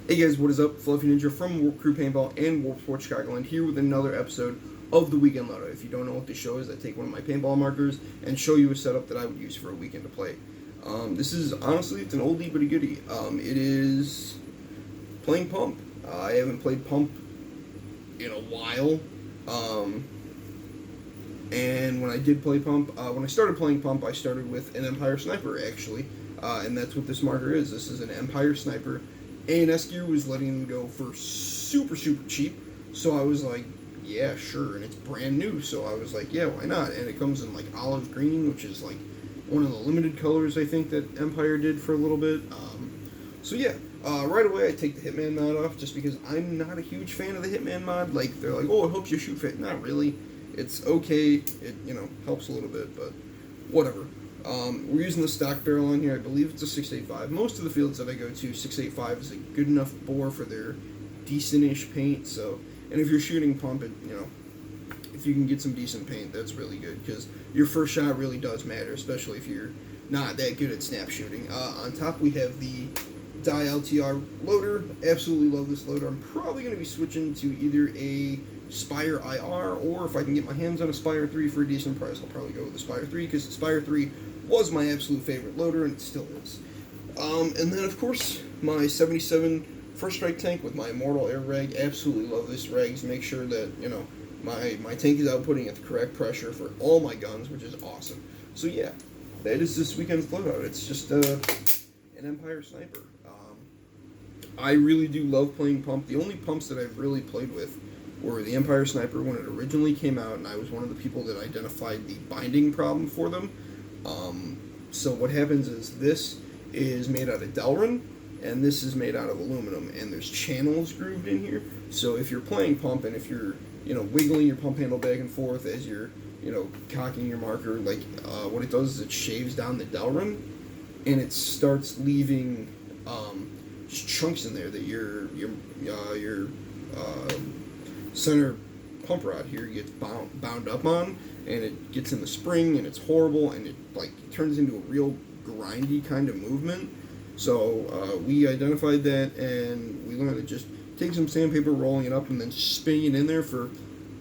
Hey guys, what is up? Fluffy Ninja from Warp Crew Paintball and Warp Sport Chicagoland here with another episode of the Weekend Loadout. If you don't know what this show is, I take one of my paintball markers and show you a setup that I would use for a weekend to play. This is, honestly, it's an oldie but a goodie. It is playing Pump. I haven't played Pump in a while. And when I did play Pump, when I started playing Pump, I started with an Empire Sniper, actually. And that's what this marker is. This is an Empire Sniper. A&S Gear was letting them go for super cheap, so I was like, yeah, sure, and it's brand new, so I was like, yeah, why not? And it comes in like olive green, which is like one of the limited colors I think that Empire did for a little bit. So yeah, right away I take the Hitman mod off just because I'm not a huge fan of the Hitman mod. Like, they're like, oh, it helps you shoot fit. Not really. It's okay. It, helps a little bit, but whatever. We're using the stock barrel on here. I believe it's a 685. Most of the fields that I go to, 685 is a good enough bore for their decent-ish paint. So, and if you're shooting Pump, if you can get some decent paint, that's really good because your first shot really does matter, especially if you're not that good at snap shooting. On top, we have the Dye LTR loader. Absolutely love this loader. I'm probably going to be switching to either a Spire IR, or if I can get my hands on a Spire 3 for a decent price, I'll probably go with the Spire 3, because the Spire 3 was my absolute favorite loader, and it still is. And then, of course, my 77 First Strike tank with my Immortal Air Reg. Absolutely love this regs. Make sure that, my tank is outputting at the correct pressure for all my guns, which is awesome. So, yeah, that is this weekend's loadout. It's just an Empire Sniper. I really do love playing Pump. The only Pumps that I've really played with were the Empire Sniper when it originally came out, and I was one of the people that identified the binding problem for them. So what happens is this is made out of Delrin, and this is made out of aluminum, and there's channels grooved in here. So if you're playing Pump, and if you're, wiggling your pump handle back and forth as you're, cocking your marker, like, what it does is it shaves down the Delrin, and it starts leaving, just chunks in there that your center pump rod here gets bound up on, and it gets in the spring, and it's horrible, and it turns into a real grindy kind of movement. So we identified that, and we learned that just take some sandpaper, rolling it up, and then spinning it in there for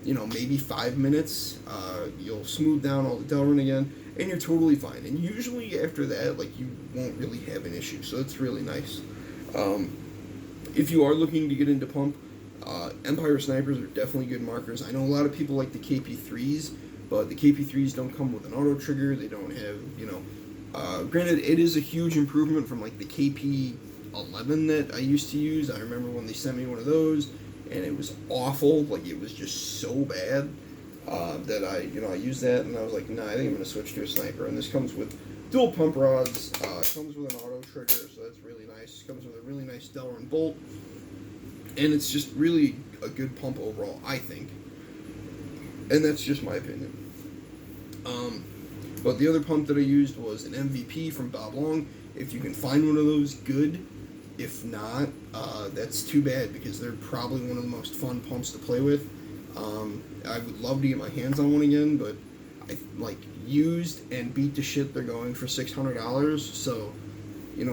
maybe 5 minutes. You'll smooth down all the Delrin again, and you're totally fine. And usually after that, you won't really have an issue. So it's really nice. If you are looking to get into Pump, Empire Snipers are definitely good markers. I know a lot of people like the KP3s, but the KP3s don't come with an auto trigger. They don't have, granted, it is a huge improvement from the KP11 that I used to use. I remember when they sent me one of those, and it was awful. It was just so bad that I used that, and I was like, nah, I think I'm going to switch to a Sniper. And this comes with dual pump rods, comes with an auto trigger, so that's really nice. Comes with a really nice Delrin bolt. And it's just really a good pump overall, I think. And that's just my opinion. But the other pump that I used was an MVP from Bob Long. If you can find one of those, good. If not, that's too bad, because they're probably one of the most fun pumps to play with. I would love to get my hands on one again, but used and beat to shit, they're going for $600. So,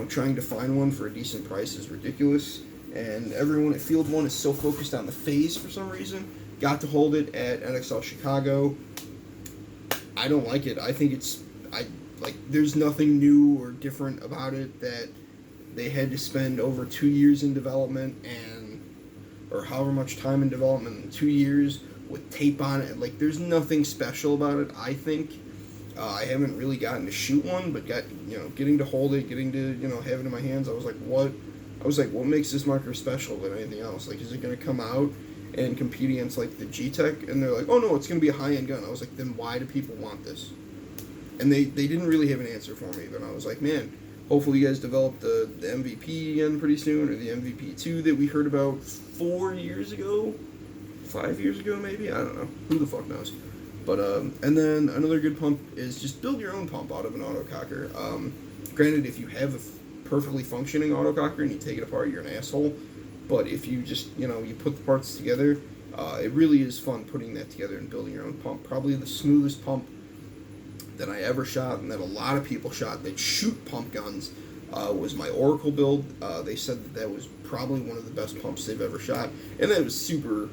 trying to find one for a decent price is ridiculous. And everyone at Field 1 is so focused on the phase for some reason. Got to hold it at NXL Chicago. I don't like it. I think there's nothing new or different about it, that they had to spend over 2 years in development, or however much time in development in 2 years with tape on it. There's nothing special about it, I think. I haven't really gotten to shoot one, but getting to hold it, getting to, have it in my hands, I was like, what makes this marker special than anything else? Is it going to come out and compete against, the G-Tech? And they're like, oh, no, it's going to be a high-end gun. I was like, then why do people want this? And they didn't really have an answer for me, but I was like, man, hopefully you guys develop the MVP again pretty soon, or the MVP2 that we heard about 4 years ago? 5 years ago, maybe? I don't know. Who the fuck knows? But, and then another good pump is just build your own pump out of an autococker. Granted, if you have a perfectly functioning autococker and you take it apart, you're an asshole. But if you just, you put the parts together, it really is fun putting that together and building your own pump. Probably the smoothest pump that I ever shot, and that a lot of people shot that shoot pump guns, was my Oracle build. They said that that was probably one of the best pumps they've ever shot, and that was super,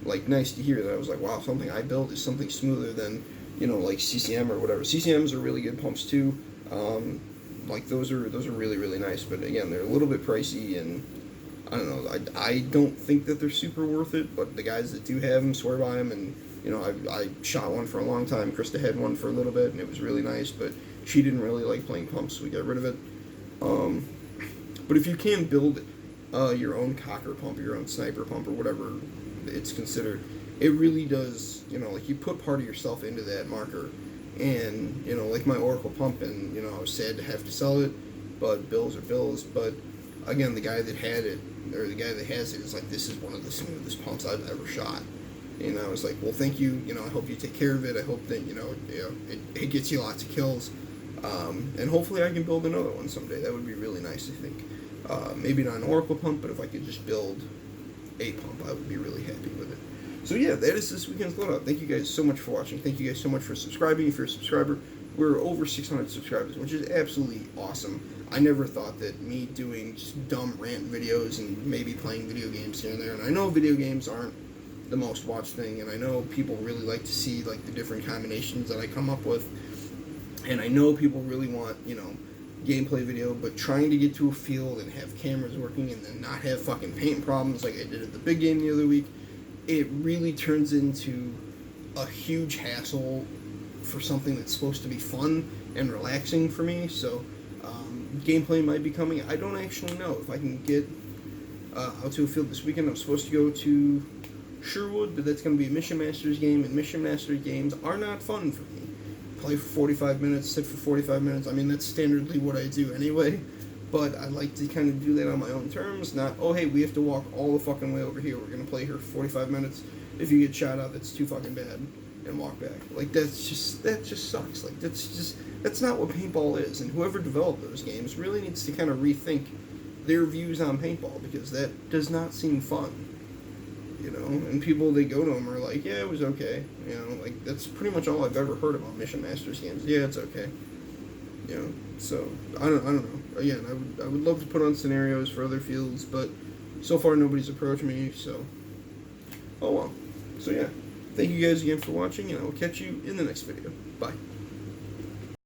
like nice to hear. That I was like, wow, something I built is something smoother than, like CCM or whatever. CCMs are really good pumps too. Like those are really really nice, but again, they're a little bit pricey, and I don't know. I don't think that they're super worth it, but the guys that do have them swear by them, and I shot one for a long time. Krista had one for a little bit, and it was really nice, but she didn't really like playing pumps, so we got rid of it. But if you can build your own cocker pump, your own sniper pump, or whatever it's considered, it really does, like you put part of yourself into that marker. And, like my Oracle pump, and, I was sad to have to sell it, but bills are bills. But again, the guy that had it, or the guy that has it, is like, this is one of the smoothest pumps I've ever shot. And I was like, well, thank you, I hope you take care of it. I hope that, it gets you lots of kills. And hopefully I can build another one someday. That would be really nice, I think. Maybe not an Oracle pump, but if I could just build a pump, I would be really happy with it. So yeah, that is this weekend's loadout. Thank you guys so much for watching. Thank you guys so much for subscribing. If you're a subscriber, we're over 600 subscribers, which is absolutely awesome. I never thought that me doing just dumb rant videos and maybe playing video games here and there, and I know video games aren't the most watched thing, and I know people really like to see like the different combinations that I come up with, and I know people really want, gameplay video, but trying to get to a field and have cameras working and then not have fucking paint problems like I did at the big game the other week, it really turns into a huge hassle for something that's supposed to be fun and relaxing for me. So gameplay might be coming. I don't actually know if I can get out to a field this weekend. I'm supposed to go to Sherwood, but that's going to be a Mission Masters game, and Mission Masters games are not fun for me. Play for 45 minutes, sit for 45 minutes. I mean, that's standardly what I do anyway. But I like to kind of do that on my own terms, not, oh, hey, we have to walk all the fucking way over here. We're going to play here for 45 minutes. If you get shot out, that's too fucking bad, and walk back. Like, that just sucks. Like, that's not what paintball is. And whoever developed those games really needs to kind of rethink their views on paintball, because that does not seem fun. And people, they go to them are like, yeah, it was okay. Like, that's pretty much all I've ever heard about Mission Masters games. Yeah, it's okay. So I don't know. Again, I would love to put on scenarios for other fields, but so far nobody's approached me. So, oh well. So yeah, thank you guys again for watching, and I will catch you in the next video. Bye.